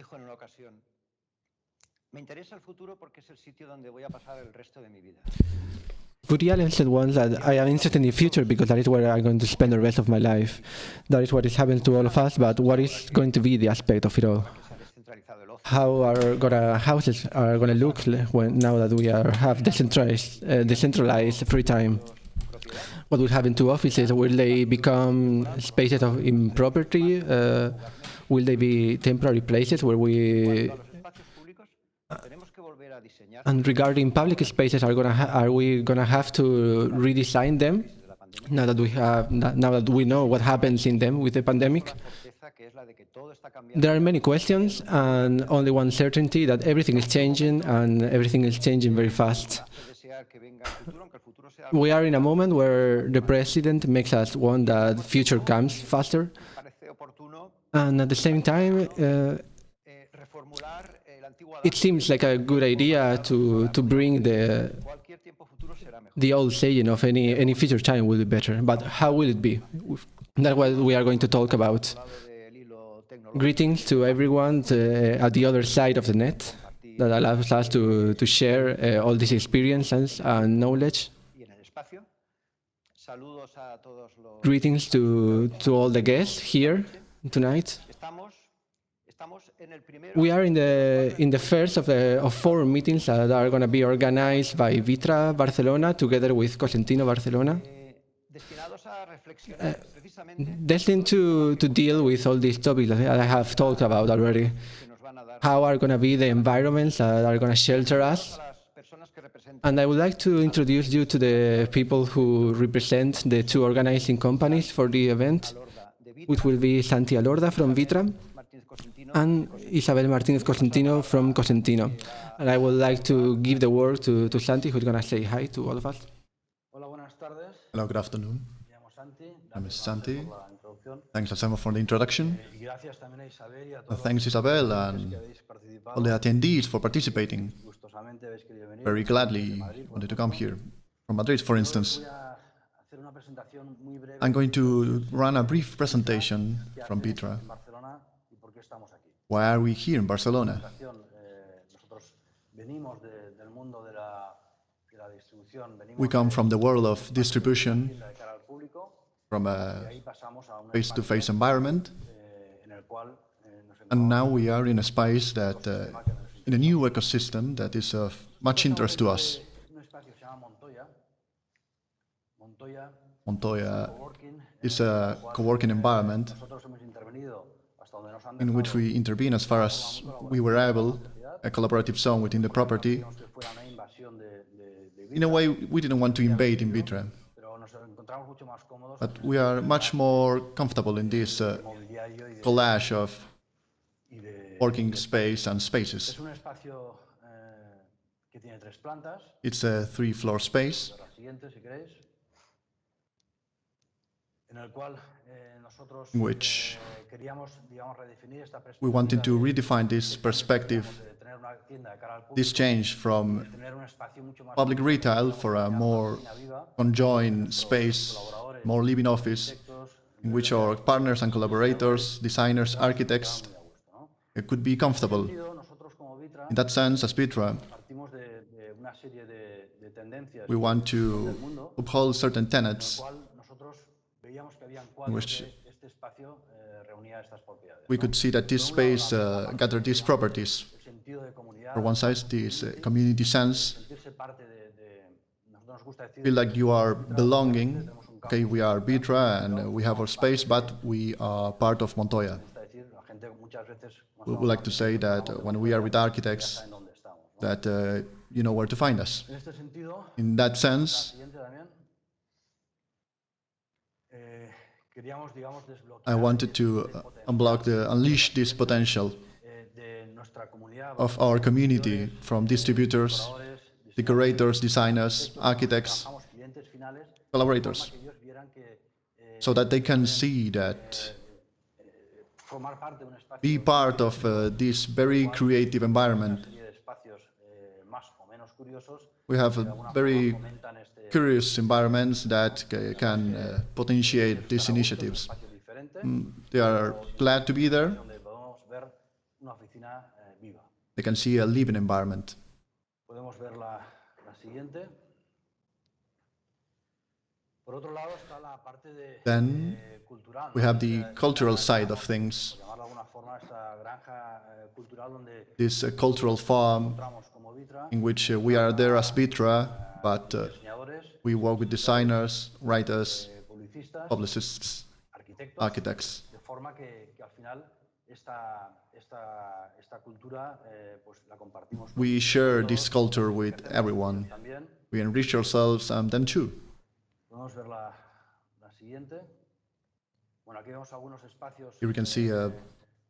dijo en una ocasión, me interesa el futuro porque es el sitio donde voy a pasar el resto de mi vida. Woody Allen said once that I am interested in the future because that is where I'm going to spend the rest of my life. That is what is happening to all of us, but what is going to be the aspect of it all? How our houses are going to look now that we have decentralized free time? What will happen to offices? Will they become spaces in property? Will they be temporary places where we... And regarding public spaces, are we gonna have to redesign them now that we know what happens in them with the pandemic? There are many questions and only one certainty, that everything is changing and everything is changing very fast. We are in a moment where the president makes us want that the future comes faster, and at the same time it seems like a good idea to bring the old saying of any future time will be better. But how will it be? That's what we are going to talk about. Greetings to everyone at the other side of the net that allows us to share all these experiences and knowledge. Greetings to all the guests here tonight. We are in the first of 4 meetings that are going to be organized by Vitra Barcelona together with Cosentino Barcelona, destined to deal with all these topics that I have talked about already. How are going to be the environments that are going to shelter us? And I would like to introduce you to the people who represent the 2 organizing companies for the event, which will be Santiago Alorda from Vitra and Isabel Martínez Cosentino from Cosentino. And I would like to give the word to Santi, who's going to say hi to all of us. Hello, good afternoon. I'm Santi. Thanks, Asama, for the introduction. Thanks, Isabel, and all the attendees for participating. Very gladly wanted to come here. From Madrid, for instance. I'm going to run a brief presentation from Vitra. Why are we here in Barcelona? We come from the world of distribution, from a face-to-face environment, and now we are in a space that, in a new ecosystem that is of much interest to us. Montoya is a co-working environment in which we intervene as far as we were able, a collaborative zone within the property. In a way, we didn't want to invade in Vitra, but we are much more comfortable in this collage of working space and spaces. It's a 3-floor space, in which we wanted to redefine this perspective, this change from public retail for a more conjoined space, more living office, in which our partners and collaborators, designers, architects, could be comfortable. In that sense, as Vitra, we want to uphold certain tenets in which we could see that this space gathered these properties. For one side, this community sense, feel like you are belonging. Okay, we are Vitra and we have our space, but we are part of Montoya. We would like to say that when we are with architects, that you know where to find us. In that sense, I wanted to unleash this potential of our community, from distributors, decorators, designers, architects, collaborators, so that they can see that be part of this very creative environment. We have very curious environments that can potentiate these initiatives. They are glad to be there, They can see a living environment. Then we have the cultural side of things. This cultural farm in which we are there as Vitra, but we work with designers, writers, publicists, architects. We share this culture with everyone. We enrich ourselves and them too. Here we can see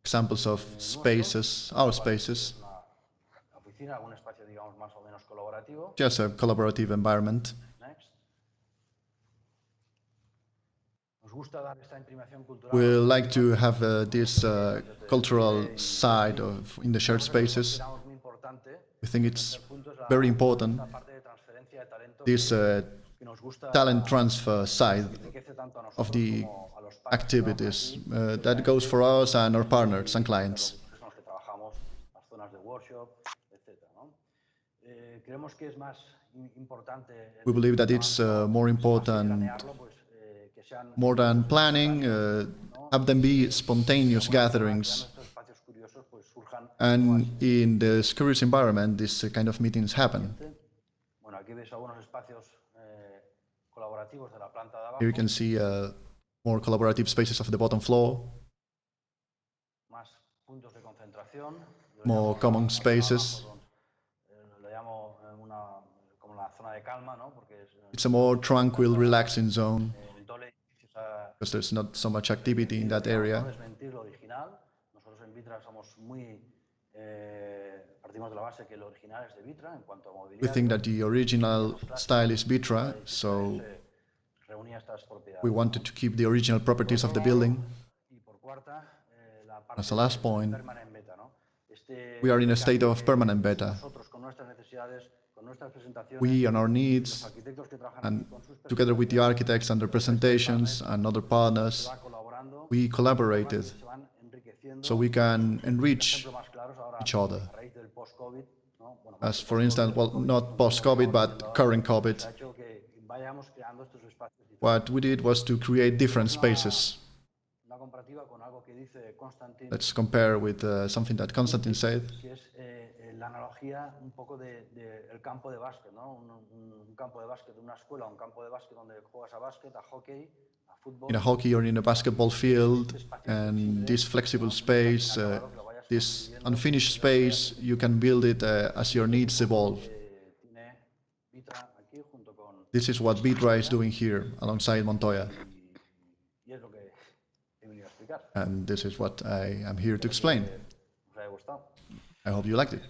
examples of spaces, our spaces. Just a collaborative environment. We like to have this cultural side in the shared spaces. We think it's very important, this talent transfer side of the activities. That goes for us and our partners and clients. We believe that it's more important, more than planning, have them be spontaneous gatherings. And in this curious environment, this kind of meetings happen. Here you can see more collaborative spaces of the bottom floor, more common spaces. It's a more tranquil, relaxing zone, because there's not so much activity in that area. We think that the original style is Vitra, so we wanted to keep the original properties of the building. As a last point, we are in a state of permanent beta. We and our needs, and together with the architects and their presentations and other partners, we collaborated so we can enrich each other. As for instance, well, not post-COVID, but current COVID. What we did was to create different spaces. Let's compare with something that Constantine said. In a hockey or in a basketball field, and this flexible space, this unfinished space, you can build it as your needs evolve. This is what Vitra is doing here alongside Montoya. And this is what I am here to explain. I hope you liked it.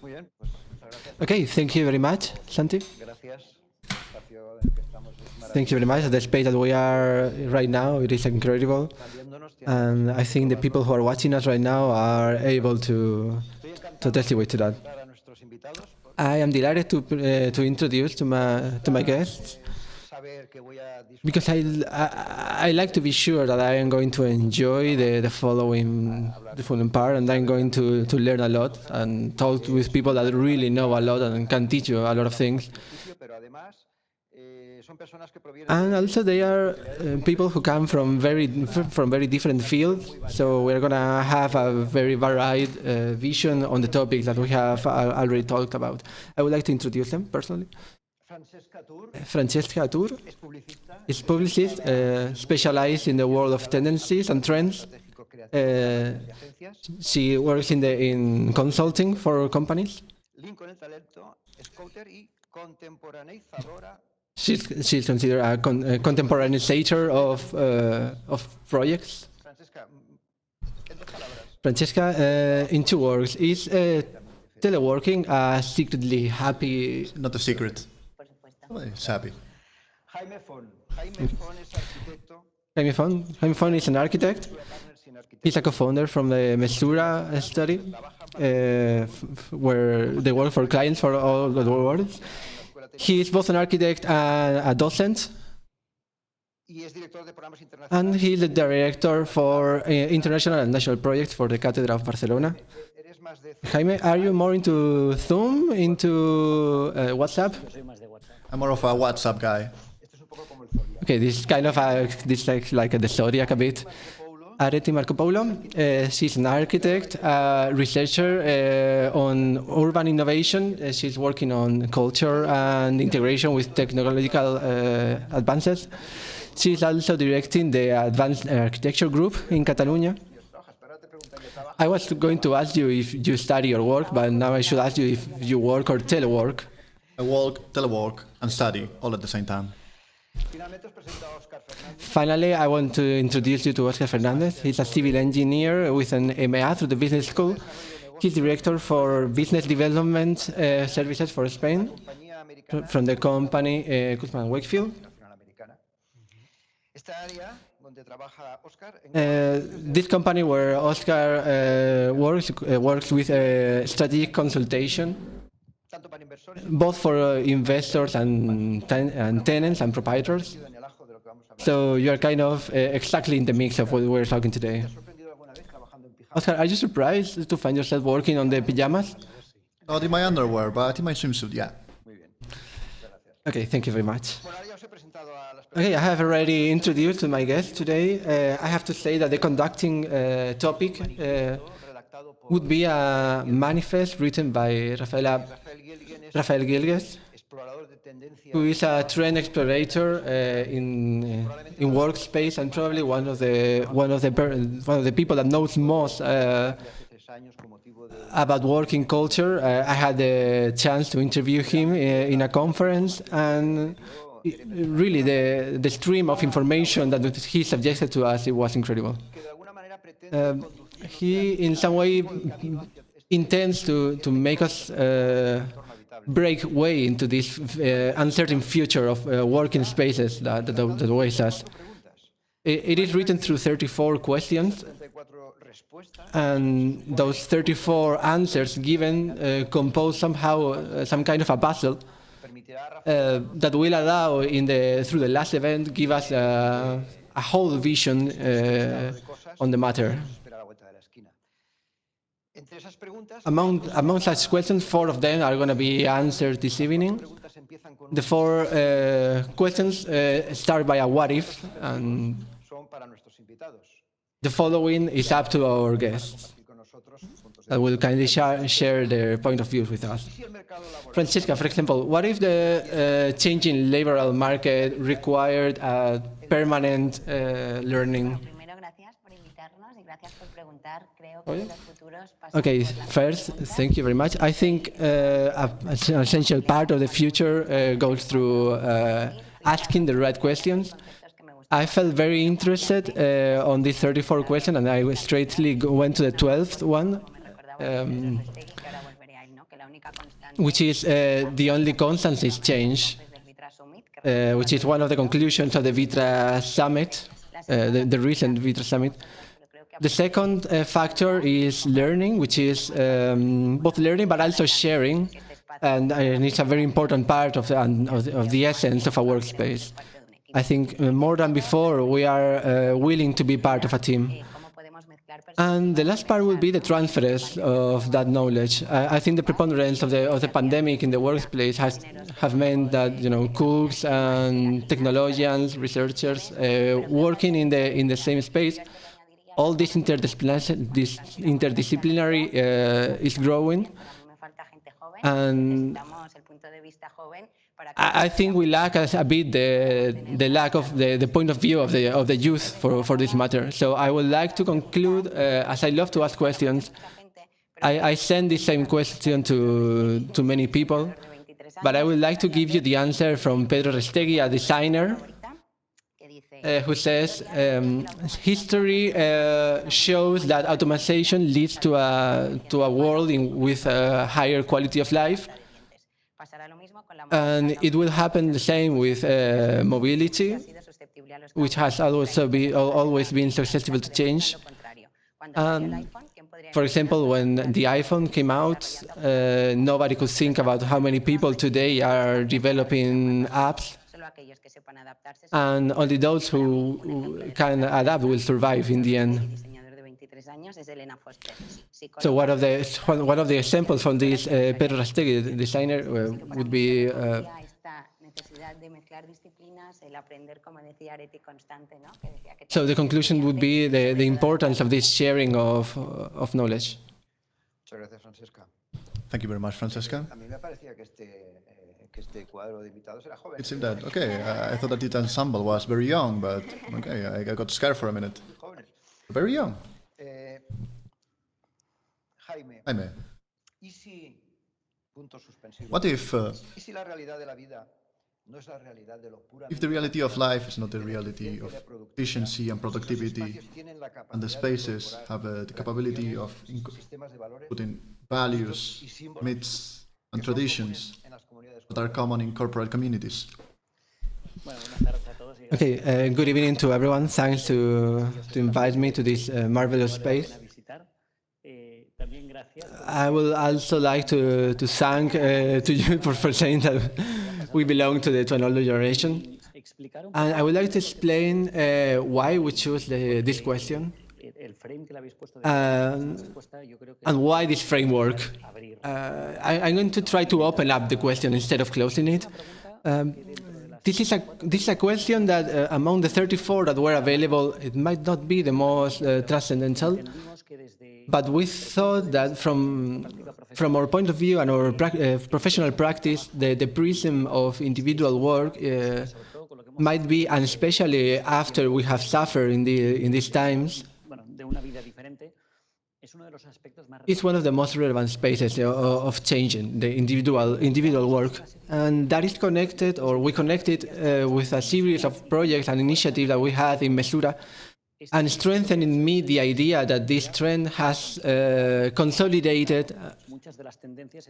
Okay, thank you very much, Santi. Thank you very much. The space that we are right now, it is incredible. And I think the people who are watching us right now are able to testify to that. I am delighted to introduce to my guests, because I like to be sure that I am going to enjoy the following part, and I'm going to learn a lot and talk with people that really know a lot and can teach you a lot of things. And also they are people who come from very different fields, so we're going to have a very varied vision on the topics that we have already talked about. I would like to introduce them personally. Francesca Tur is publicist, specialized in the world of tendencies and trends. She works in consulting for companies. She's considered a contemporanizer of projects. Francesca, in 2 words, is teleworking a secretly happy... Not a secret. It's happy. Jaime Fon is an architect. He's a co-founder from the Mesura study, where they work for clients for all the world. He is both an architect and a docent. And he is the director for international and national projects for the Cátedra of Barcelona. Jaime, are you more into Zoom, into WhatsApp? I'm more of a WhatsApp guy. Okay, this is kind of this like the zodiac a bit. Areti Marco Polo, she's an architect, researcher on urban innovation. She's working on culture and integration with technological advances. She's also directing the Advanced Architecture Group in Catalonia. I was going to ask you if you study or work, but now I should ask you if you work or telework. I work, telework, and study all at the same time. Finally, I want to introduce you to Oscar Fernandez. He's a civil engineer with an MA through the business school. He's director for business development services for Spain from the company Cushman & Wakefield. This company where Oscar works with strategic consultation, both for investors and tenants and proprietors. So you are kind of exactly in the mix of what we're talking today. Oscar, are you surprised to find yourself working on the pajamas? Not in my underwear, but in my swimsuit, yeah. Okay, thank you very much. Okay, I have already introduced my guest today. I have to say that the conducting topic would be a manifest written by Rafael Gilges, who is a trend explorator in workspace and probably one of the people that knows most about working culture. I had the chance to interview him in a conference, and really the stream of information that he suggested to us, it was incredible. He, in some way, intends to make us break way into this uncertain future of working spaces that awaits us. It is written through 34 questions, and those 34 answers given compose somehow some kind of a puzzle that will allow, through the last event, give us a whole vision on the matter. Among such questions, 4 of them are going to be answered this evening. The 4 questions start by a what if, and the following is up to our guests that will kindly share their point of view with us. Francesca, for example, what if the changing laboral market required a permanent learning? Okay, first, thank you very much. I think an essential part of the future goes through asking the right questions. I felt very interested on these 34 questions, and I straightly went to the 12th one, which is the only constant is change, which is one of the conclusions of the Vitra Summit, the recent Vitra Summit. The second factor is learning, which is both learning but also sharing, and it's a very important part of the essence of a workspace. I think more than before, we are willing to be part of a team. And the last part will be the transfers of that knowledge. I think the preponderance of the pandemic in the workplace have meant that cooks and technologians, researchers working in the same space. All this interdisciplinary is growing, and I think we lack a bit the lack of the point of view of the youth for this matter. So I would like to conclude, as I love to ask questions, I send this same question to many people, but I would like to give you the answer from Pedro Restegui, a designer, who says, history shows that automation leads to a world with a higher quality of life. And it will happen the same with mobility, which has always been susceptible to change. For example, when the iPhone came out, nobody could think about how many people today are developing apps And only those who can adapt will survive in the end. So one of the examples from this Pedro Rastegui, designer, would be so the conclusion would be the importance of this sharing of knowledge. Thank you very much, Francesca. It seemed that, okay, I thought that the ensemble was very young, but okay, I got scared for a minute. Very young. Jaime, what if the reality of life is not the reality of efficiency and productivity, and the spaces have the capability of putting values, myths, and traditions that are common in corporate communities? Okay, good evening to everyone. Thanks to invite me to this marvelous space. I would also like to thank to you for saying that we belong to an older generation. And I would like to explain why we chose this question and why this framework. I'm going to try to open up the question instead of closing it. This is a question that among the 34 that were available, it might not be the most transcendental, but we thought that from our point of view and our professional practice, the prism of individual work might be, and especially after we have suffered in these times, it's one of the most relevant spaces of changing the individual work. And that is connected, or we connected with a series of projects and initiatives that we had in Mesura, and strengthened in me the idea that this trend has consolidated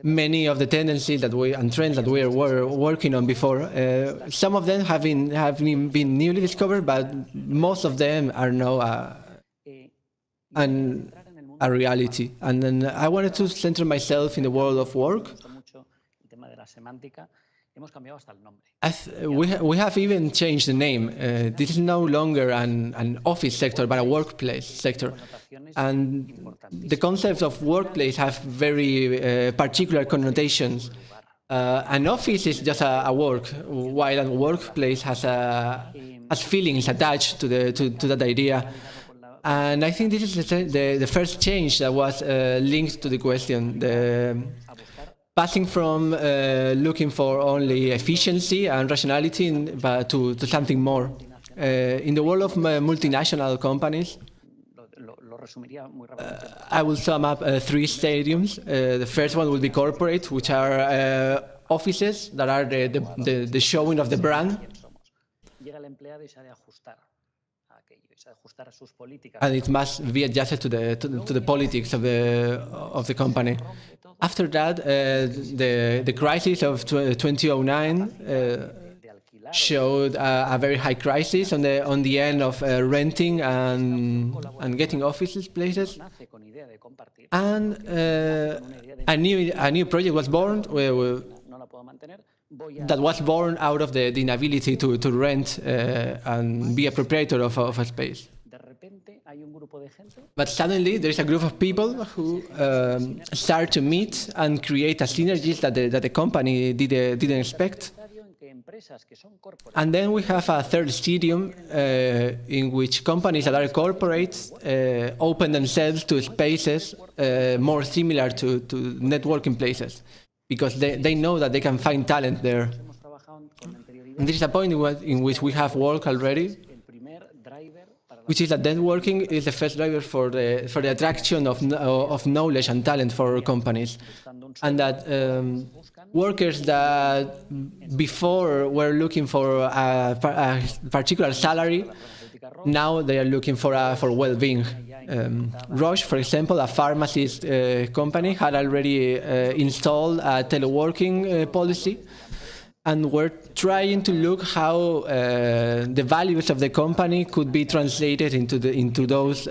many of the tendencies and trends that we were working on before. Some of them have been newly discovered, but most of them are now a reality. And then I wanted to center myself in the world of work. We have even changed the name. This is no longer an office sector, but a workplace sector. And the concepts of workplace have very particular connotations. An office is just a work, while a workplace has feelings attached to that idea. And I think this is the first change that was linked to the question. Passing from looking for only efficiency and rationality to something more. In the world of multinational companies, I will sum up 3 stadiums. The first one will be corporate, which are offices that are the showing of the brand. And it must be adjusted to the politics of the company. After that, the crisis of 2009 showed a very high crisis on the end of renting and getting office places. And a new project was born that was born out of the inability to rent and be a proprietor of a space. But suddenly there is a group of people who start to meet and create a synergies that the company didn't expect. And then we have a third stadium in which companies that are corporates open themselves to spaces more similar to networking places, because they know that they can find talent there. And this is a point in which we have worked already, which is that networking is the first driver for the attraction of knowledge and talent for companies. And that workers that before were looking for a particular salary, now they are looking for well-being. Roche, for example, a pharmacist company, had already installed a teleworking policy, and we're trying to look how the values of the company could be translated into those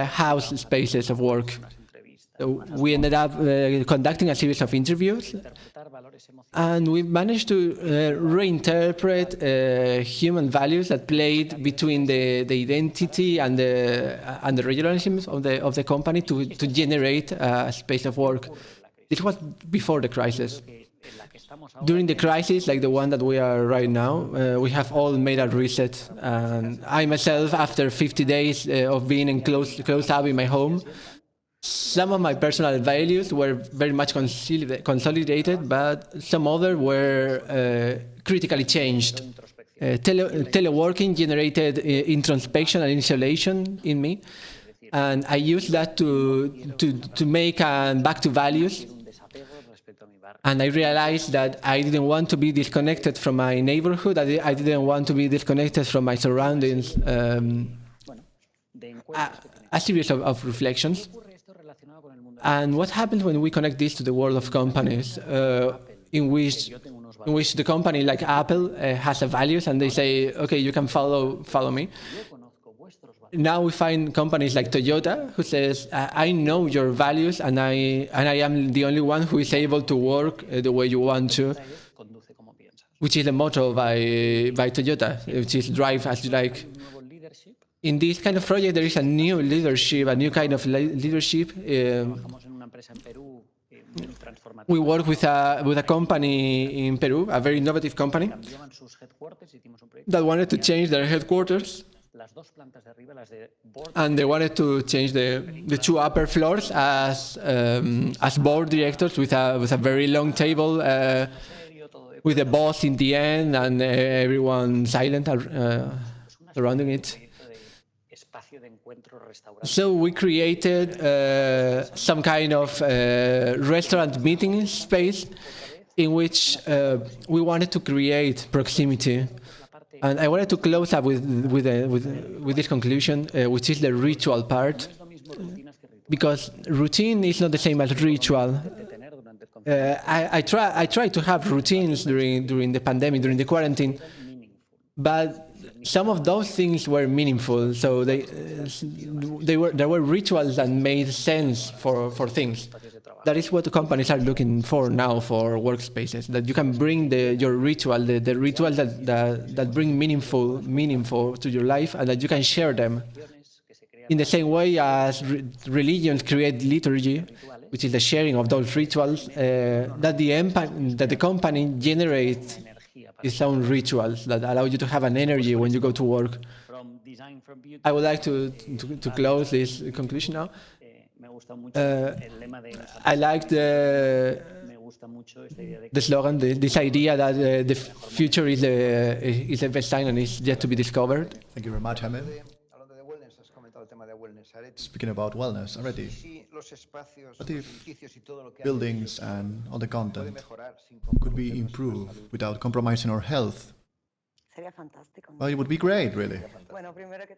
house spaces of work. So we ended up conducting a series of interviews, and we managed to reinterpret human values that played between the identity and the regionalisms of the company to generate a space of work. This was before the crisis. During the crisis, like the one that we are right now, we have all made a reset. And I myself, after 50 days of being closed up in my home, some of my personal values were very much consolidated, but some others were critically changed. Teleworking generated introspection and isolation in me, and I used that to make a back to values. And I realized that I didn't want to be disconnected from my neighborhood. I didn't want to be disconnected from my surroundings. A series of reflections. And what happens when we connect this to the world of companies, in which the company like Apple has a values, and they say, okay, you can follow me. Now we find companies like Toyota who says, I know your values, and I am the only one who is able to work the way you want to, which is the motto by Toyota, which is drive as you like. In this kind of project, there is a new leadership, a new kind of leadership. We work with a company in Peru, a very innovative company, that wanted to change their headquarters. And they wanted to change the two upper floors as board directors with a very long table with the boss in the end and everyone silent surrounding it. So we created some kind of restaurant meeting space in which we wanted to create proximity. And I wanted to close up with this conclusion, which is the ritual part, because routine is not the same as ritual. I tried to have routines during the pandemic, during the quarantine, but some of those things were meaningful. So there were rituals that made sense for things. That is what the companies are looking for now for workspaces, that you can bring your ritual, the rituals that bring meaningful to your life, and that you can share them. In the same way as religions create liturgy, which is the sharing of those rituals, that the company generates its own rituals that allow you to have an energy when you go to work. I would like to close this conclusion now. I like the slogan, this idea that the future is the best time and is yet to be discovered. Thank you very much, Jaime. Speaking about wellness already, what if buildings and all the content could be improved without compromising our health? Well, it would be great, really.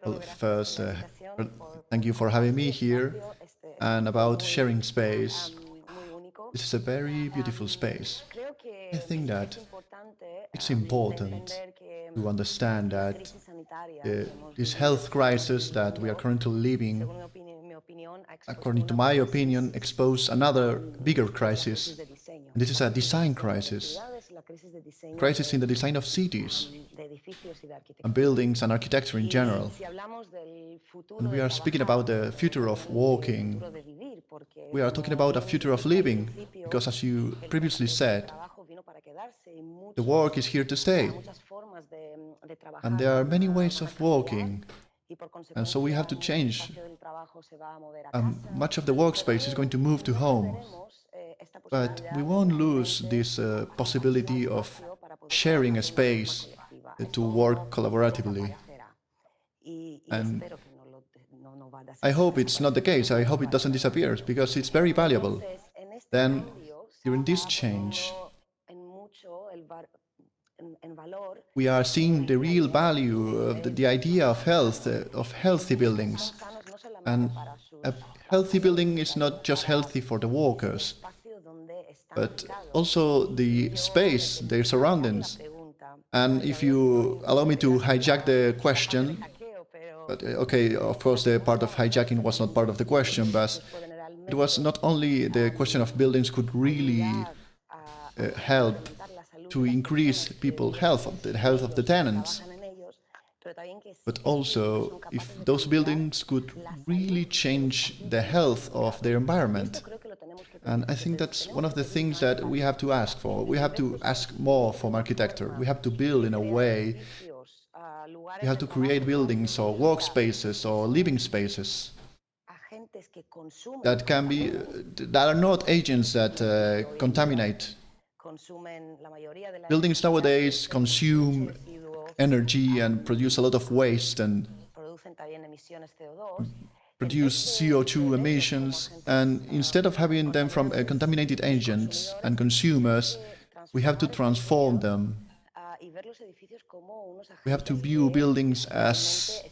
Well, first, thank you for having me here. And about sharing space, this is a very beautiful space. I think that it's important to understand that this health crisis that we are currently living, according to my opinion, exposes another bigger crisis. This is a design crisis in the design of cities and buildings and architecture in general. And we are speaking about the future of walking. We are talking about a future of living, because as you previously said, the work is here to stay. And there are many ways of working. And so we have to change. Much of the workspace is going to move to home. But we won't lose this possibility of sharing a space to work collaboratively. And I hope it's not the case. I hope it doesn't disappear, because it's very valuable. Then, during this change, we are seeing the real value of the idea of health, of healthy buildings. And a healthy building is not just healthy for the workers, but also the space, their surroundings. And if you allow me to hijack the question, but okay, of course the part of hijacking was not part of the question, but it was not only the question of buildings could really help to increase people's health, the health of the tenants, but also if those buildings could really change the health of their environment. And I think that's one of the things that we have to ask for. We have to ask more from architecture. We have to build in a way, we have to create buildings or workspaces or living spaces that can be, that are not agents that contaminate. Buildings nowadays consume energy and produce a lot of waste and produce CO2 emissions, and instead of having them from contaminated agents and consumers, we have to transform them. We have to view buildings as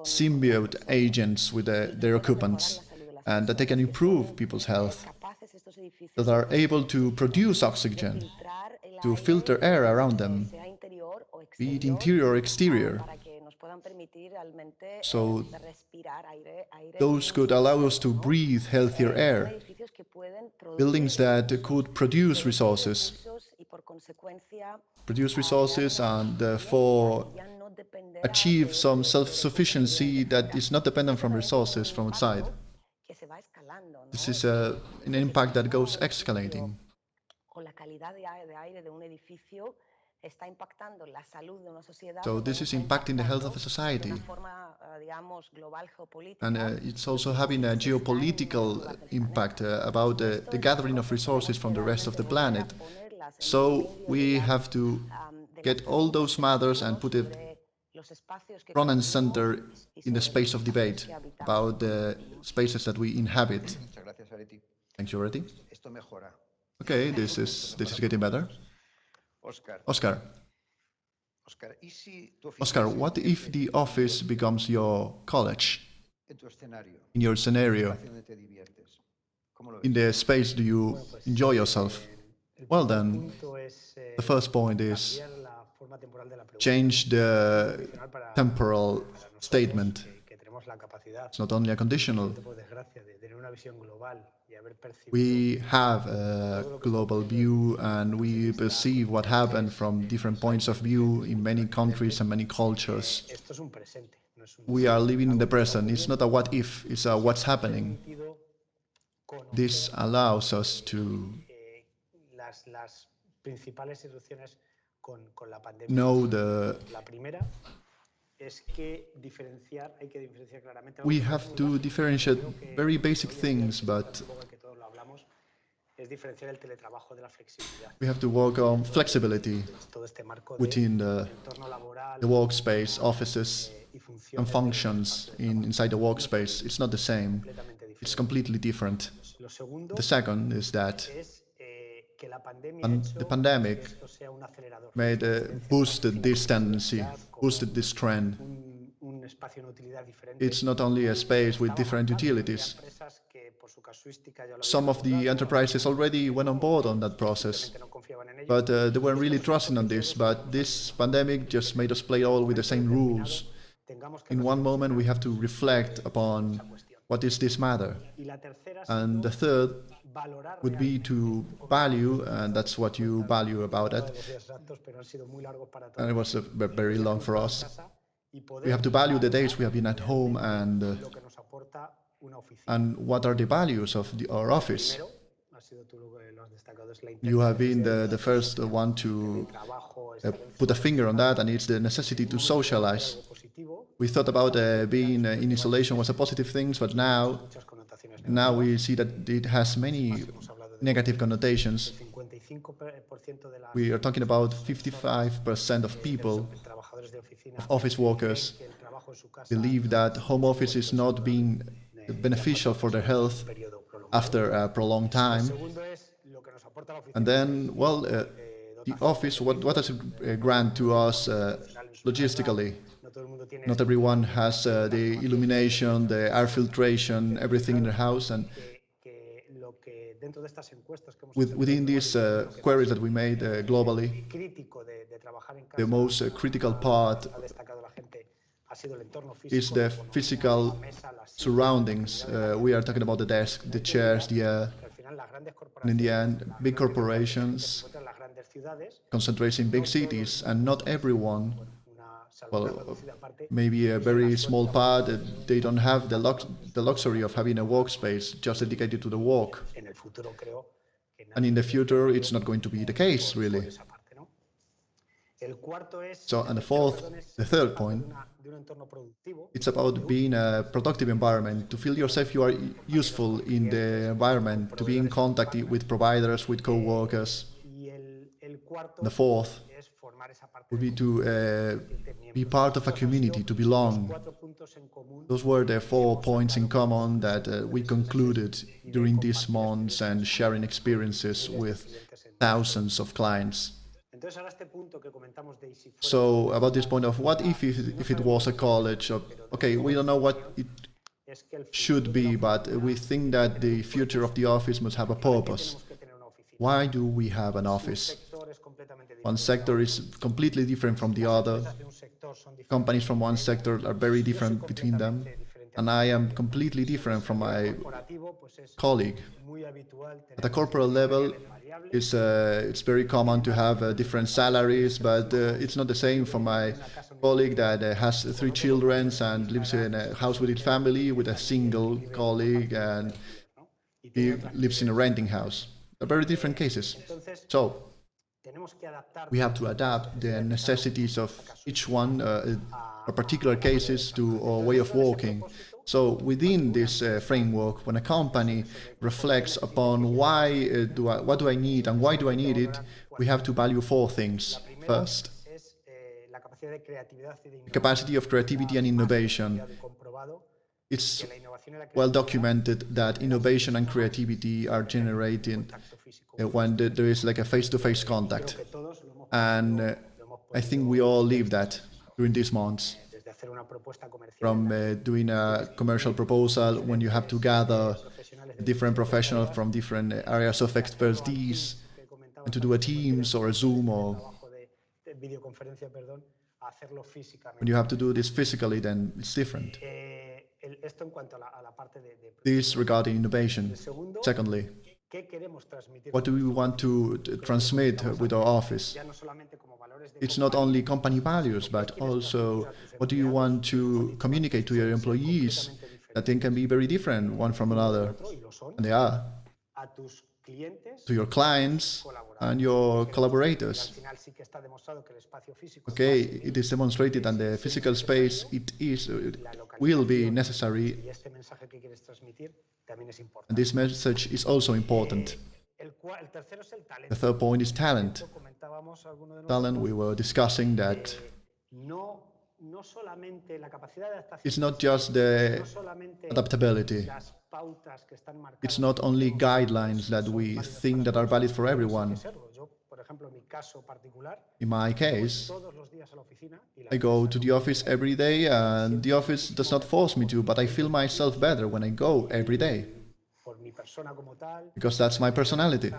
symbiote agents with their occupants, and that they can improve people's health, that are able to produce oxygen, to filter air around them, be it interior or exterior. So those could allow us to breathe healthier air. Buildings that could produce resources and therefore achieve some self-sufficiency that is not dependent from resources from outside. This is an impact that goes escalating. So this is impacting the health of a society. And it's also having a geopolitical impact about the gathering of resources from the rest of the planet. So we have to get all those matters and put it front and center in the space of debate about the spaces that we inhabit. Thank you, Areti. Okay, this is getting better. Oscar, what if the office becomes your college? In your scenario, in the space do you enjoy yourself? Well then, the first point is change the temporal statement. It's not only a conditional. We have a global view and we perceive what happened from different points of view in many countries and many cultures. We are living in the present. It's not a what if, it's a what's happening. This allows us to know we have to differentiate very basic things, but we have to work on flexibility within the workspace, offices, and functions inside the workspace. It's not the same. It's completely different. The second is that the pandemic boosted this tendency, boosted this trend. It's not only a space with different utilities. Some of the enterprises already went on board on that process, but they weren't really trusting on this. But this pandemic just made us play all with the same rules. In one moment, we have to reflect upon what is this matter. And the third would be to value, and that's what you value about it. And it was very long for us. We have to value the days we have been at home and what are the values of our office. You have been the first one to put a finger on that, and it's the necessity to socialize. We thought about being in isolation was a positive thing, but now we see that it has many negative connotations. We are talking about 55% of people, of office workers, believe that home office is not being beneficial for their health after a prolonged time. And then, well, the office, what does it grant to us logistically? Not everyone has the illumination, the air filtration, everything in their house. And within these queries that we made globally, the most critical part is the physical surroundings. We are talking about the desk, the chairs, the air. And in the end, big corporations concentrate in big cities, and not everyone, well, maybe a very small part, they don't have the luxury of having a workspace just dedicated to the work. And in the future, it's not going to be the case, really. So, and the third point, it's about being a productive environment, to feel yourself you are useful in the environment, to be in contact with providers, with co-workers. The fourth would be to be part of a community, to belong. Those were the 4 points in common that we concluded during these months and sharing experiences with thousands of clients. So about this point of what if it was a college, okay, we don't know what it should be, but we think that the future of the office must have a purpose. Why do we have an office? One sector is completely different from the other. Companies from one sector are very different between them. And I am completely different from my colleague. At a corporate level, it's very common to have different salaries, but it's not the same for my colleague that has 3 children and lives in a house with his family, with a single colleague, and he lives in a renting house. They're very different cases. So we have to adapt the necessities of each one, or particular cases, to our way of working. So within this framework, when a company reflects upon what do I need and why do I need it, we have to value 4 things. First, the capacity of creativity and innovation. It's well documented that innovation and creativity are generated when there is like a face-to-face contact. And I think we all live that during these months. From doing a commercial proposal, when you have to gather different professionals from different areas of expertise, and to do a Teams or a Zoom, or when you have to do this physically, then it's different. This regarding innovation. Secondly, what do we want to transmit with our office? It's not only company values, but also what do you want to communicate to your employees, that they can be very different one from another, and they are, to your clients and your collaborators. Okay, it is demonstrated that the physical space will be necessary, and this message is also important. The third point is talent. Talent, we were discussing that it's not just the adaptability. It's not only guidelines that we think that are valid for everyone. In my case, I go to the office every day, and the office does not force me to, but I feel myself better when I go every day, because that's my personality.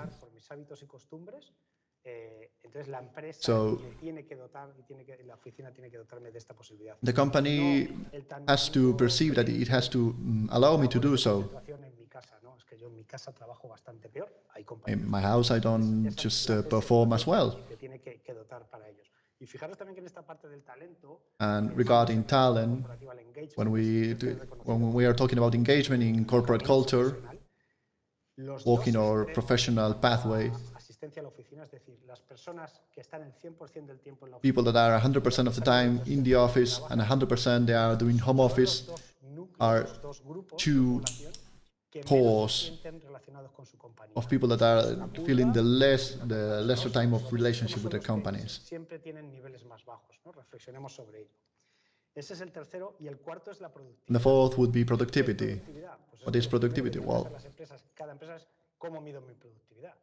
So the company has to perceive that it has to allow me to do so. In my house, I don't just perform as well. And regarding talent, when we are talking about engagement in corporate culture, walking our professional pathway, people that are 100% of the time in the office and 100% they are doing home office are 2 cores of people that are feeling the lesser time of relationship with their companies. And the fourth would be productivity. What is productivity? Well,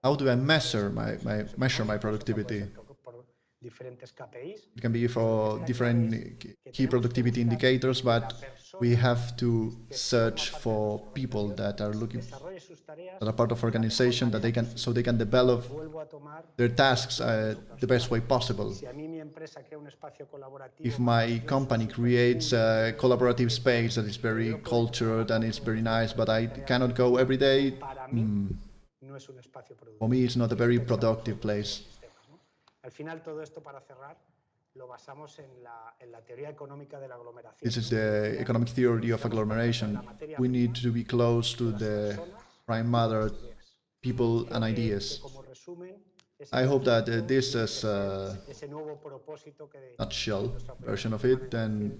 how do I measure my productivity? It can be for different key productivity indicators, but we have to search for people that are looking, that are part of organization, that they can develop their tasks the best way possible. If my company creates a collaborative space that is very cultured and it's very nice, but I cannot go every day, for me it's not a very productive place. This is the economic theory of agglomeration. We need to be close to the prime matter, people and ideas. I hope that this is a nutshell version of it, and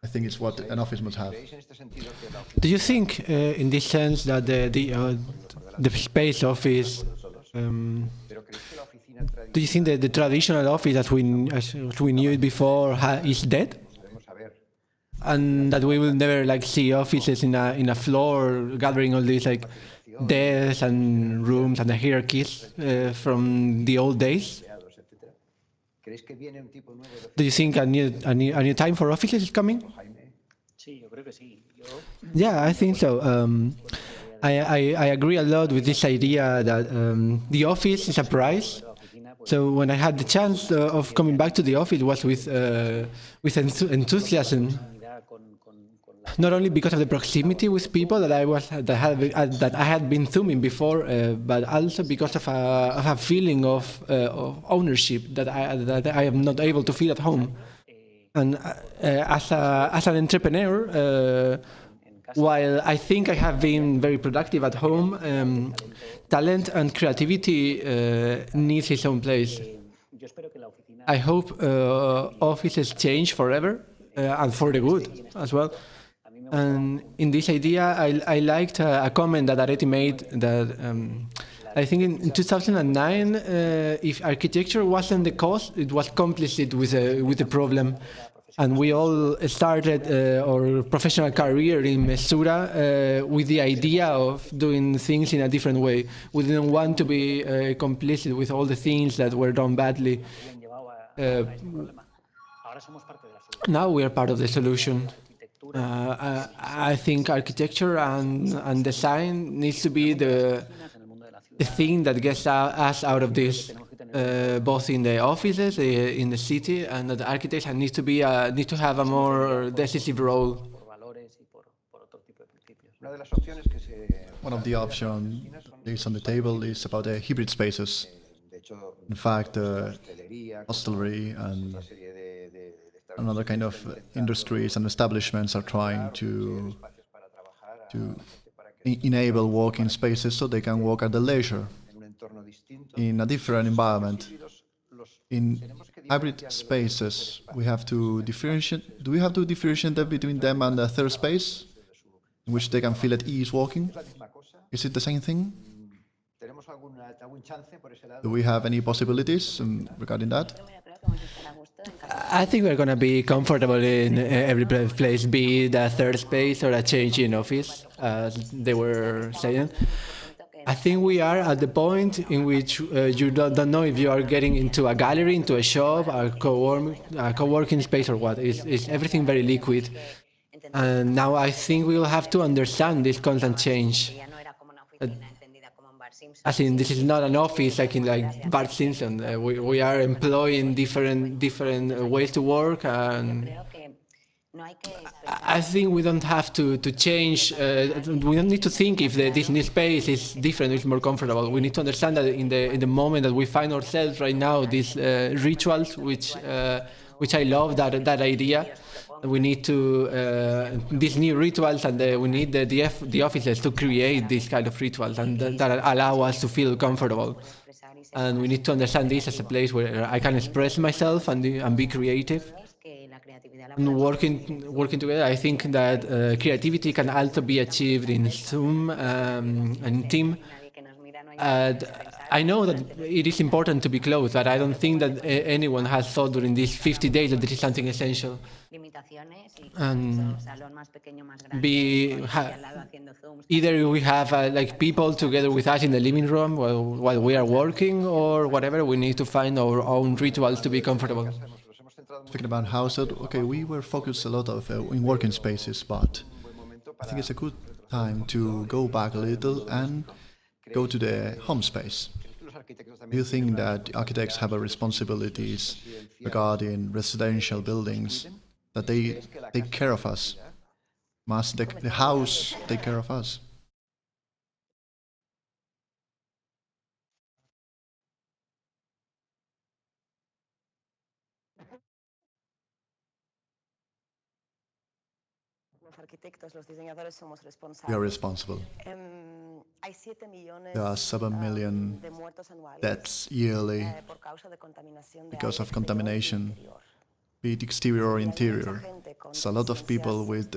I think it's what an office must have. Do you think, in this sense, that the space office, do you think that the traditional office as we knew it before is dead? And that we will never see offices in a floor gathering all these desks and rooms and the hierarchies from the old days? Do you think a new time for offices is coming? Yeah, I think so. I agree a lot with this idea that the office is a prize. So when I had the chance of coming back to the office, it was with enthusiasm. Not only because of the proximity with people that I had been thumbing before, but also because of a feeling of ownership that I am not able to feel at home. And as an entrepreneur, while I think I have been very productive at home, talent and creativity needs its own place. I hope offices change forever and for the good as well. And in this idea, I liked a comment that Areti made that I think in 2009, if architecture wasn't the cause, it was complicit with the problem. And we all started our professional career in Mesura with the idea of doing things in a different way. We didn't want to be complicit with all the things that were done badly. Now we are part of the solution. I think architecture and design needs to be the thing that gets us out of this, both in the offices, in the city, and the architects need to have a more decisive role. One of the options is on the table is about the hybrid spaces. In fact, hostelry and another kind of industries and establishments are trying to enable working spaces so they can work at their leisure in a different environment. In hybrid spaces, we have to differentiate. Do we have to differentiate between them and the third space, in which they can feel at ease walking? Is it the same thing? Do we have any possibilities regarding that? I think we're going to be comfortable in every place, be it a third space or a change in office, as they were saying. I think we are at the point in which you don't know if you are getting into a gallery, into a shop, a co-working space or what. It's everything very liquid. And now I think we will have to understand this constant change. As in, this is not an office like in Bart Simpson. We are employing different ways to work, and I think we don't have to change. We don't need to think if this new space is different, it's more comfortable. We need to understand that in the moment that we find ourselves right now, these rituals, which I love that idea. We need to these new rituals, and we need the offices to create these kind of rituals and that allow us to feel comfortable. And we need to understand this as a place where I can express myself and be creative. And working together, I think that creativity can also be achieved in Zoom and team. I know that it is important to be close, but I don't think that anyone has thought during these 50 days that this is something essential. And either we have like people together with us in the living room while we are working, or whatever. We need to find our own rituals to be comfortable. Speaking about houses, okay, we were focused a lot of in working spaces, but I think it's a good time to go back a little and go to the home space. Do you think that architects have a responsibilities regarding residential buildings, that they take care of us? Must the house take care of us? We are responsible. There are 7 million deaths yearly because of contamination, be it exterior or interior. It's a lot of people with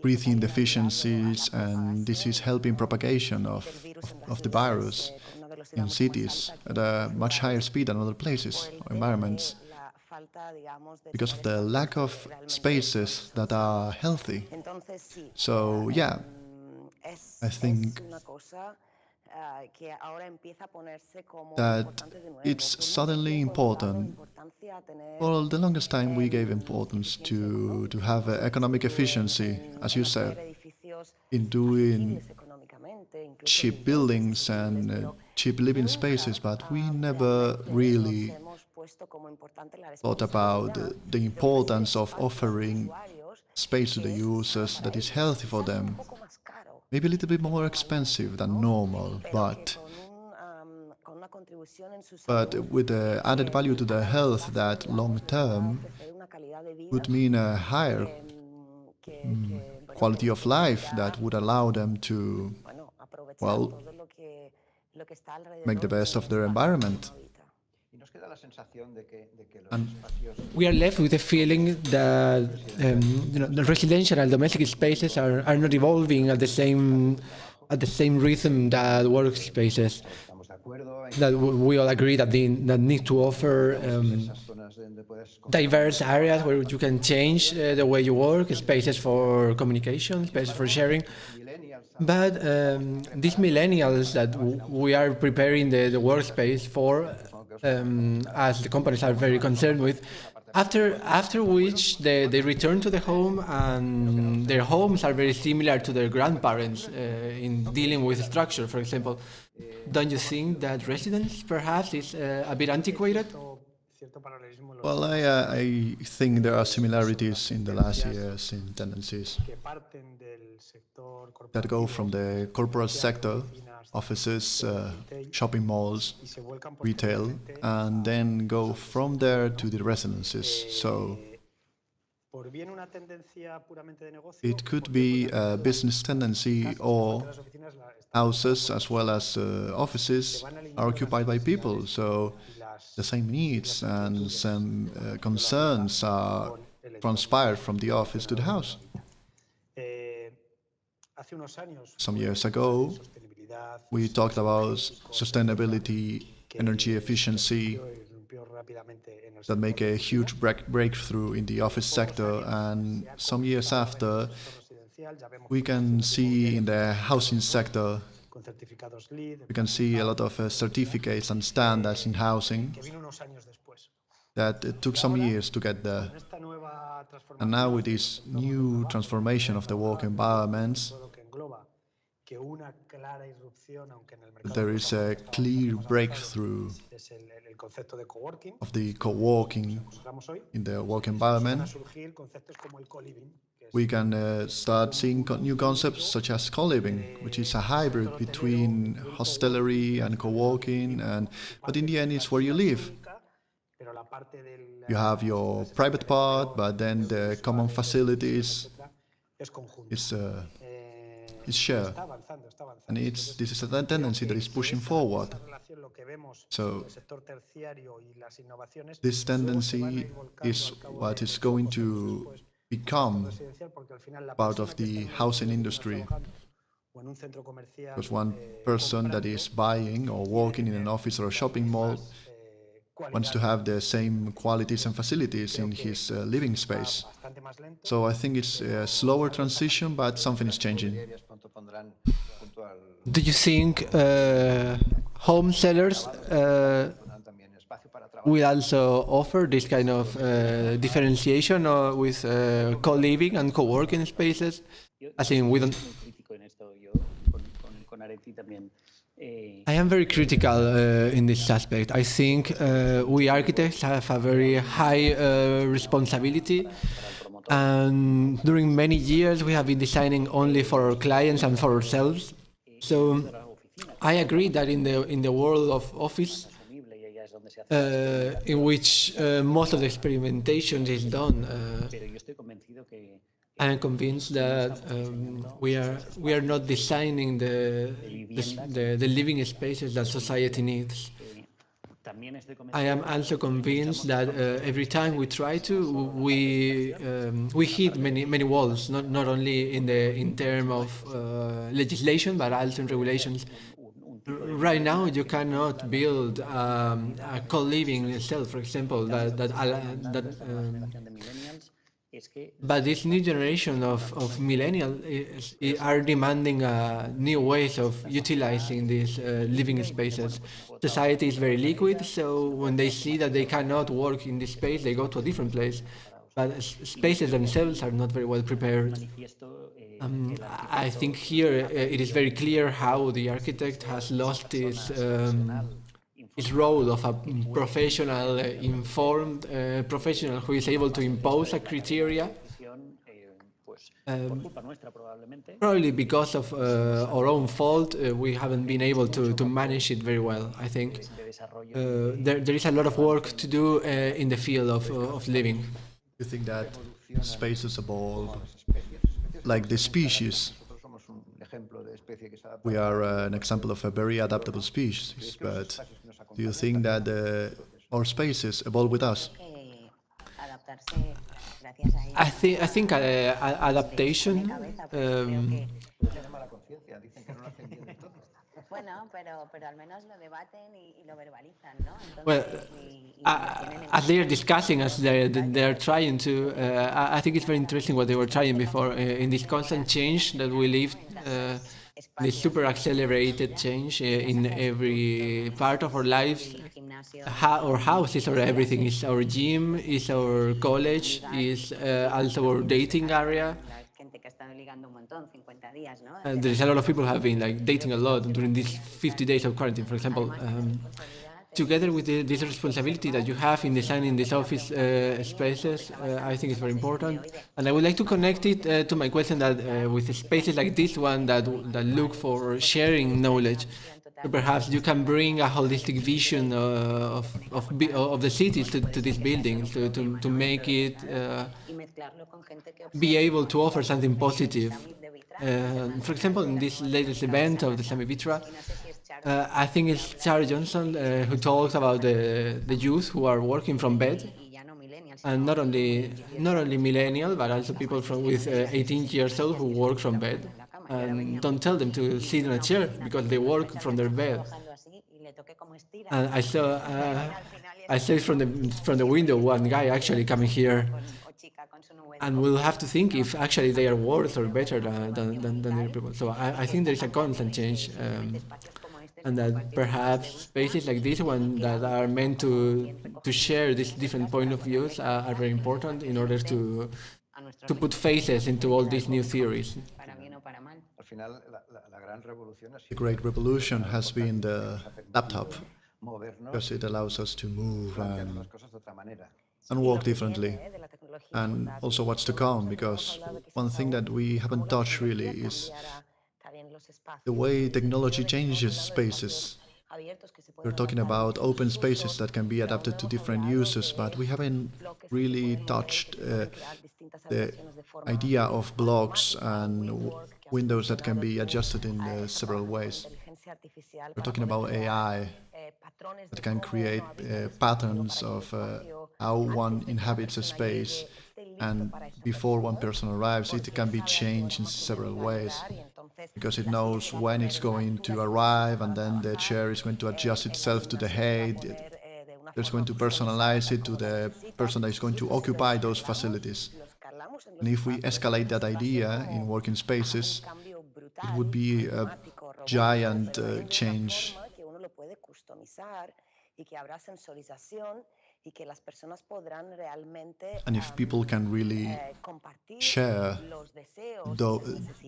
breathing deficiencies, and this is helping propagation of the virus in cities at a much higher speed than other places or environments, because of the lack of spaces that are healthy. So yeah, I think that it's suddenly important. For the longest time, we gave importance to have economic efficiency, as you said, in doing cheap buildings and cheap living spaces, but we never really thought about the importance of offering space to the users that is healthy for them. Maybe a little bit more expensive than normal, but with the added value to the health that long term would mean a higher quality of life that would allow them to, well, make the best of their environment. And we are left with the feeling that the residential and domestic spaces are not evolving at the same rhythm that workspaces. That we all agree that that need to offer diverse areas where you can change the way you work, spaces for communication, spaces for sharing. But these millennials that we are preparing the workspace for, as the companies are very concerned with, after which they return to the home, and their homes are very similar to their grandparents in dealing with structure, for example. Don't you think that residence perhaps is a bit antiquated? Well, I think there are similarities in the last years in tendencies that go from the corporate sector, offices, shopping malls, retail, and then go from there to the residences. So it could be a business tendency, or houses as well as offices are occupied by people. So the same needs and some concerns are transpired from the office to the house. Some years ago, we talked about sustainability, energy efficiency, that make a huge breakthrough in the office sector, and some years after, we can see in the housing sector, we can see a lot of certificates and standards in housing that it took some years to get there. And now with this new transformation of the work environments, there is a clear breakthrough of the co-working in the work environment. We can start seeing new concepts such as co-living, which is a hybrid between hostelry and co-working, but in the end it's where you live. You have your private part, but then the common facilities is shared. And this is a tendency that is pushing forward. So this tendency is what is going to become part of the housing industry. Because one person that is buying or working in an office or a shopping mall wants to have the same qualities and facilities in his living space. So I think it's a slower transition, but something is changing. Do you think home sellers will also offer this kind of differentiation with co-living and co-working spaces. I think we don't. I am very critical in this aspect. I think we architects have a very high responsibility, and during many years we have been designing only for our clients and for ourselves. So I agree that in the world of office, in which most of the experimentation is done, I am convinced that we are not designing the living spaces that society needs. I am also convinced that every time we try to, we hit many walls, not only in terms of legislation, but also in regulations. Right now, you cannot build a co-living cell, for example, but this new generation of millennials are demanding new ways of utilizing these living spaces. Society is very liquid, so when they see that they cannot work in this space, they go to a different place. But spaces themselves are not very well prepared. I think here it is very clear how the architect has lost his role of a professional, informed professional who is able to impose a criteria. Probably because of our own fault, we haven't been able to manage it very well. I think there is a lot of work to do in the field of living. You think that spaces evolve like the species? We are an example of a very adaptable species, but do you think that our spaces evolve with us? I think adaptation. Well, as they are discussing, as they're trying to, I think it's very interesting what they were trying before in this constant change that we live. This super accelerated change in every part of our lives. Our house is our everything. Is our gym, is our college, is also our dating area. There's a lot of people who have been like dating a lot during these 50 days of quarantine, for example. Together with this responsibility that you have in designing these office spaces, I think it's very important. And I would like to connect it to my question that with spaces like this one that look for sharing knowledge, so perhaps you can bring a holistic vision of the cities to these buildings to make it be able to offer something positive. For example, in this latest event of the Sami Vitra, I think it's Charlie Johnson who talks about the youth who are working from bed, and not only millennial, but also people with 18 years old who work from bed. And don't tell them to sit in a chair because they work from their bed. And I saw from the window one guy actually coming here, and we'll have to think if actually they are worse or better than the people. So I think there is a constant change. And that perhaps spaces like this one that are meant to share these different point of views are very important in order to put faces into all these new theories. The great revolution has been the laptop, because it allows us to move and work differently. And also what's to come, because one thing that we haven't touched really is the way technology changes spaces. We're talking about open spaces that can be adapted to different uses, but we haven't really touched the idea of blocks and windows that can be adjusted in several ways. We're talking about AI that can create patterns of how one inhabits a space, and before one person arrives, it can be changed in several ways, because it knows when it's going to arrive, and then the chair is going to adjust itself to the height. It's going to personalize it to the person that is going to occupy those facilities. And if we escalate that idea in working spaces, it would be a giant change. And if people can really share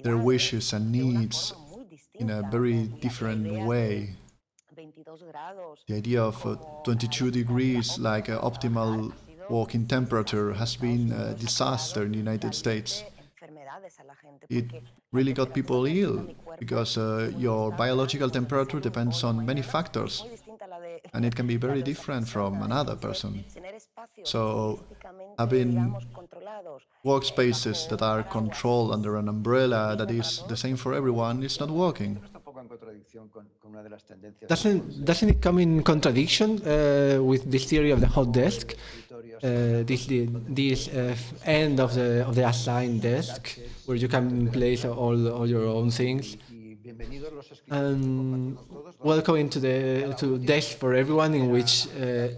their wishes and needs in a very different way, the idea of 22 degrees like an optimal walking temperature has been a disaster in the United States. It really got people ill because your biological temperature depends on many factors, and it can be very different from another person. So having workspaces that are controlled under an umbrella that is the same for everyone is not working. Doesn't it come in contradiction with this theory of the hot desk? This end of the assigned desk, where you can place all your own things. And welcome to desk for everyone, in which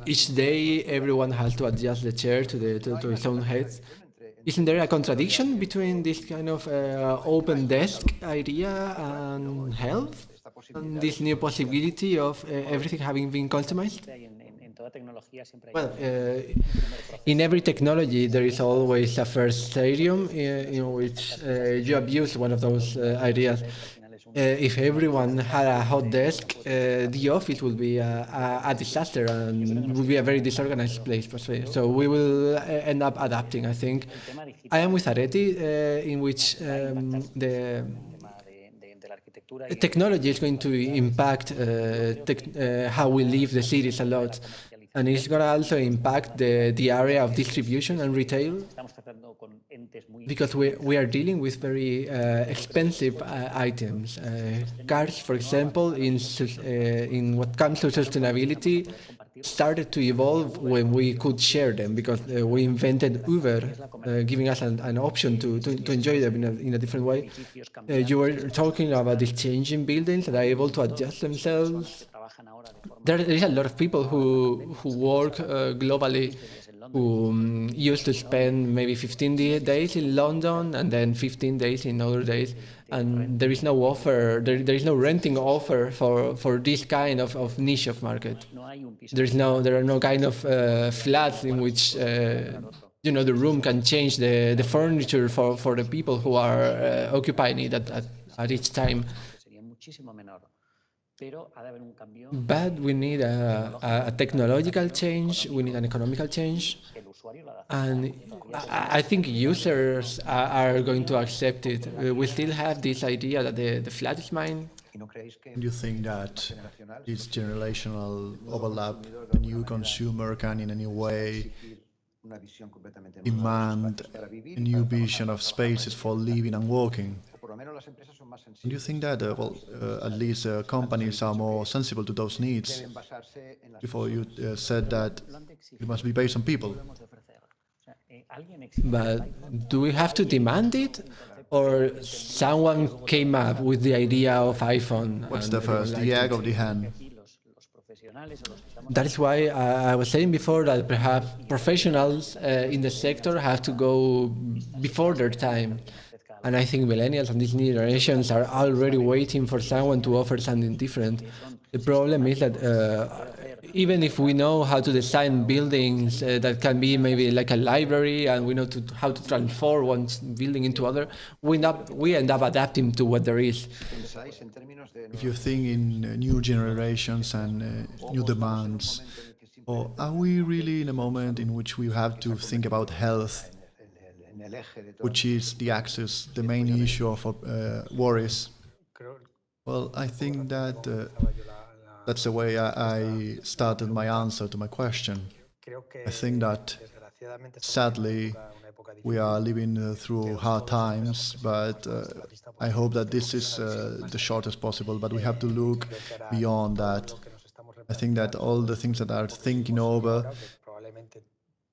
each day everyone has to adjust the chair to its own head. Isn't there a contradiction between this kind of open desk idea and health, and this new possibility of everything having been customized? Well, in every technology, there is always a first stadium in which you abuse one of those ideas. If everyone had a hot desk, the office would be a disaster and would be a very disorganized place. So we will end up adapting, I think. I am with Areti, in which the technology is going to impact how we live the cities a lot. And it's going to also impact the area of distribution and retail, because we are dealing with very expensive items. Cars, for example, in what comes to sustainability, started to evolve when we could share them, because we invented Uber, giving us an option to enjoy them in a different way. You were talking about these changing buildings that are able to adjust themselves. There is a lot of people who work globally, who used to spend maybe 15 days in London and then 15 days in other days, and there is no offer, there is no renting offer for this kind of niche of market. There are no kind of flats in which the room can change the furniture for the people who are occupying it at each time. But we need a technological change, we need an economical change, and I think users are going to accept it. We still have this idea that the flat is mine. Do you think that this generational overlap, the new consumer can in any way demand a new vision of spaces for living and working? Do you think that, at least companies are more sensible to those needs? Before you said that it must be based on people. But do we have to demand it? Or someone came up with the idea of iPhone? What's the first, the egg or the hen? That is why I was saying before that perhaps professionals in the sector have to go before their time. And I think millennials and these new generations are already waiting for someone to offer something different. The problem is that even if we know how to design buildings that can be maybe like a library, and we know how to transform one building into other, we end up adapting to what there is. If you think in new generations and new demands, or are we really in a moment in which we have to think about health, which is the main issue of worries? Well, I think that that's the way I started my answer to my question. I think that, sadly, we are living through hard times, but I hope that this is the shortest possible, but we have to look beyond that. I think that all the things that are thinking over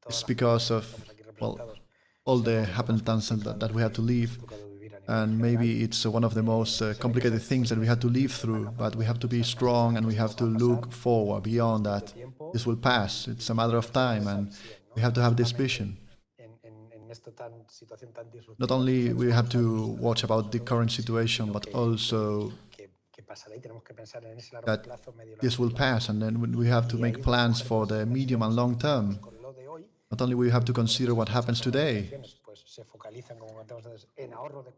is because of, all the happenstances that we had to live. And maybe it's one of the most complicated things that we had to live through, but we have to be strong and we have to look forward beyond that. This will pass. It's a matter of time, and we have to have this vision. Not only we have to watch about the current situation, but also that this will pass, and then we have to make plans for the medium and long term. Not only we have to consider what happens today.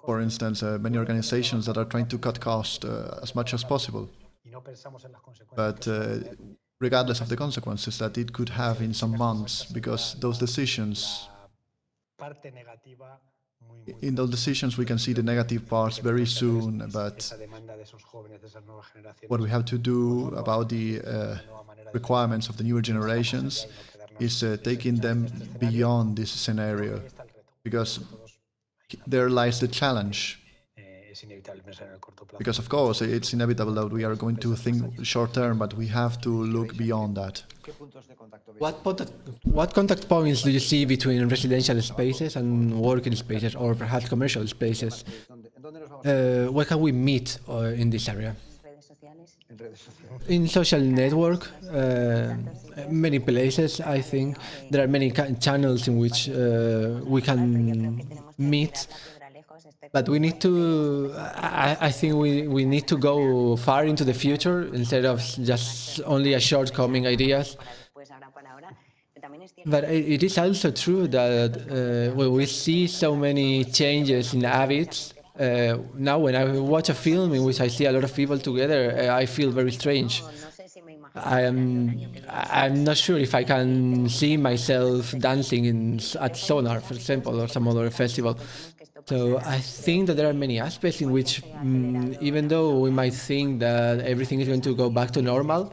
For instance, many organizations that are trying to cut costs as much as possible. But regardless of the consequences that it could have in some months, because those decisions, in those decisions we can see the negative parts very soon, but what we have to do about the requirements of the newer generations is taking them beyond this scenario, because there lies the challenge. Because of course it's inevitable that we are going to think short term, but we have to look beyond that. What contact points do you see between residential spaces and working spaces, or perhaps commercial spaces? Where can we meet in this area? In social network, many places, I think. There are many channels in which we can meet. But we need to, I think we need to go far into the future instead of just only a shortcoming ideas. But it is also true that when we see so many changes in habits, now when I watch a film in which I see a lot of people together, I feel very strange. I'm not sure if I can see myself dancing at Sonar, for example, or some other festival. So I think that there are many aspects in which, even though we might think that everything is going to go back to normal,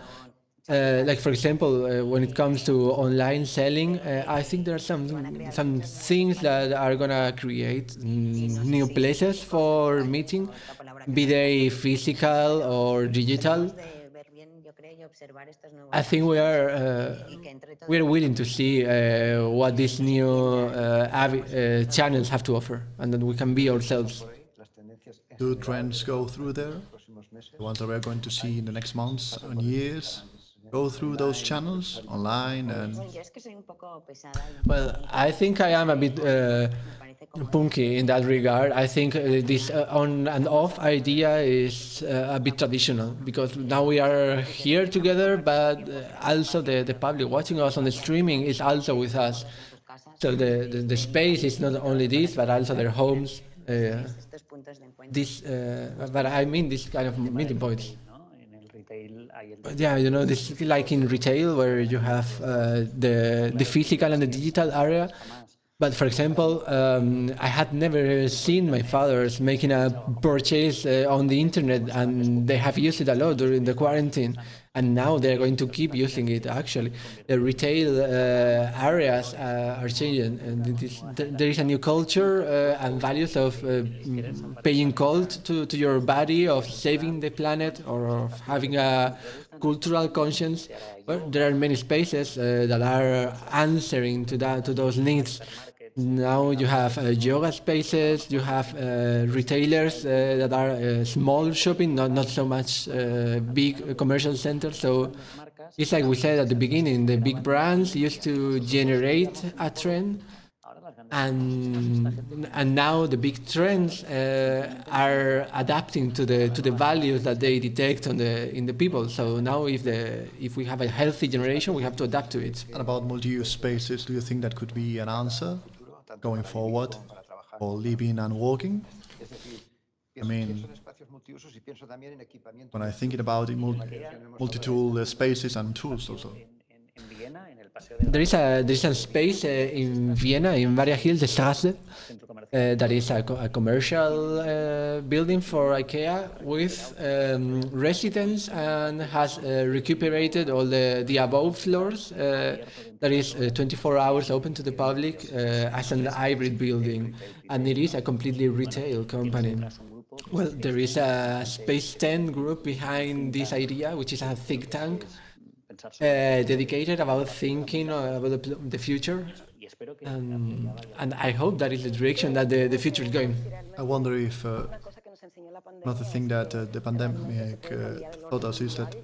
like for example, when it comes to online selling, I think there are some things that are gonna create new places for meeting, be they physical or digital. I think we are willing to see what these new channels have to offer, and then we can be ourselves. Do trends go through there? The ones that we're going to see in the next months and years? Go through those channels online and... Well, I think I am a bit punky in that regard. I think this on and off idea is a bit traditional, because now we are here together, but also the public watching us on the streaming is also with us. So the space is not only this, but also their homes. But I mean this kind of meeting points. Yeah, you know, this is like in retail where you have the physical and the digital area. But for example, I had never seen my fathers making a purchase on the internet, and they have used it a lot during the quarantine. And now they're going to keep using it, actually. The retail areas are changing. And there is a new culture and values of paying cult to your body, of saving the planet, or of having a cultural conscience. Well, there are many spaces that are answering to those needs. Now you have yoga spaces, you have retailers that are small shopping, not so much big commercial centers. So it's like we said at the beginning, the big brands used to generate a trend, and now the big trends are adapting to the values that they detect in the people. So now if we have a healthy generation, we have to adapt to it. And about multi-use spaces, do you think that could be an answer going forward for living and working? I mean, when I think about it, multi-tool spaces and tools also. There is a space in Vienna, in Varia Hills Straße, that is a commercial building for IKEA with residents, and has recuperated all the above floors. That is 24 hours open to the public as an hybrid building, and it is a completely retail company. Well, there is a Space 10 group behind this idea, which is a think tank dedicated about thinking about the future, and I hope that is the direction that the future is going. I wonder if another thing that the pandemic taught us is that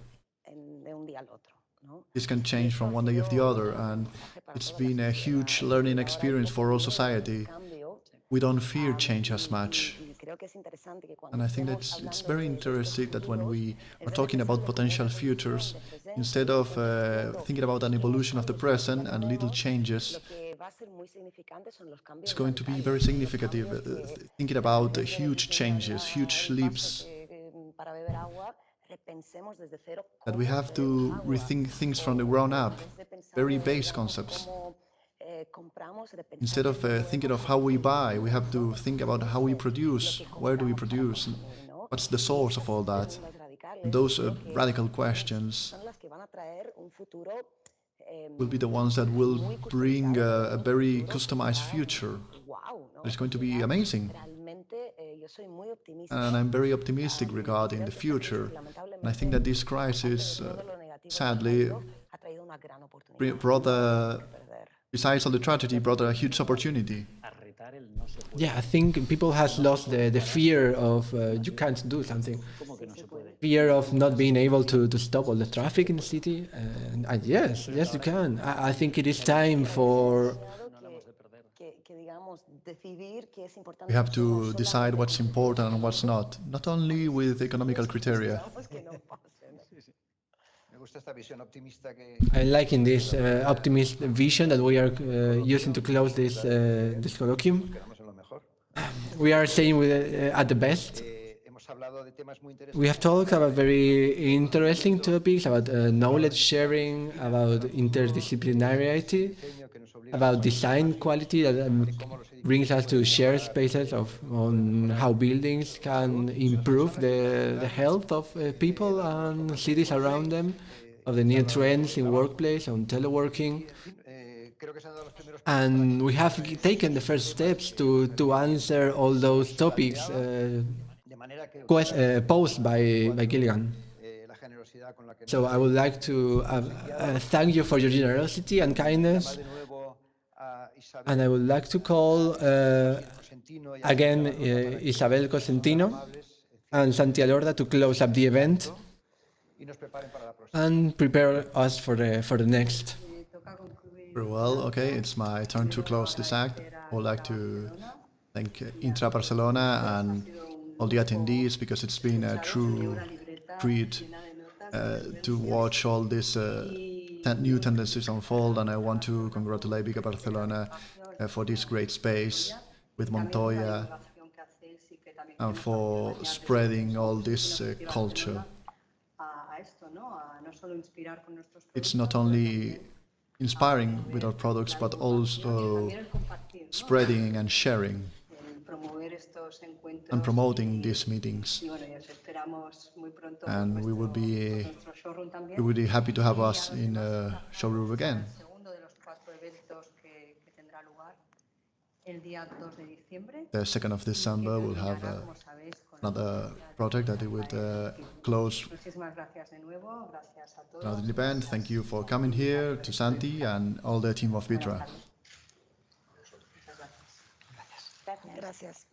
this can change from one day of the other, and it's been a huge learning experience for all society. We don't fear change as much. And I think that it's very interesting that when we are talking about potential futures, instead of thinking about an evolution of the present and little changes, it's going to be very significant, thinking about huge changes, huge leaps, that we have to rethink things from the ground up, very base concepts. Instead of thinking of how we buy, we have to think about how we produce, where do we produce, what's the source of all that. And those radical questions will be the ones that will bring a very customized future. It's going to be amazing. And I'm very optimistic regarding the future. And I think that this crisis, sadly, brought besides all the tragedy, brought a huge opportunity. Yeah, I think people has lost the fear of you can't do something. Fear of not being able to stop all the traffic in the city. And yes, you can. I think it is time for... We have to decide what's important and what's not only with economical criteria. I like in this optimist vision that we are using to close this colloquium. We are staying with at the best. We have talked about very interesting topics, about knowledge sharing, about interdisciplinarity, about design quality that brings us to share spaces on how buildings can improve the health of people and cities around them, of the new trends in workplace, on teleworking. And we have taken the first steps to answer all those topics posed by Gilligan. So I would like to thank you for your generosity and kindness. And I would like to call again Isabel Cosentino and Santiago Alorda to close up the event and prepare us for the next. Very well, okay, it's my turn to close this act. I would like to thank Vitra Barcelona and all the attendees, because it's been a true treat to watch all these new tendencies unfold, and I want to congratulate Vitra Barcelona for this great space with Montoya and for spreading all this culture. It's not only inspiring with our products, but also spreading and sharing and promoting these meetings. And we would be happy to have us in a showroom again. The 2nd of December we'll have another project that it would close another event. Thank you for coming here, to Santi and all the team of Vitra. Gracias.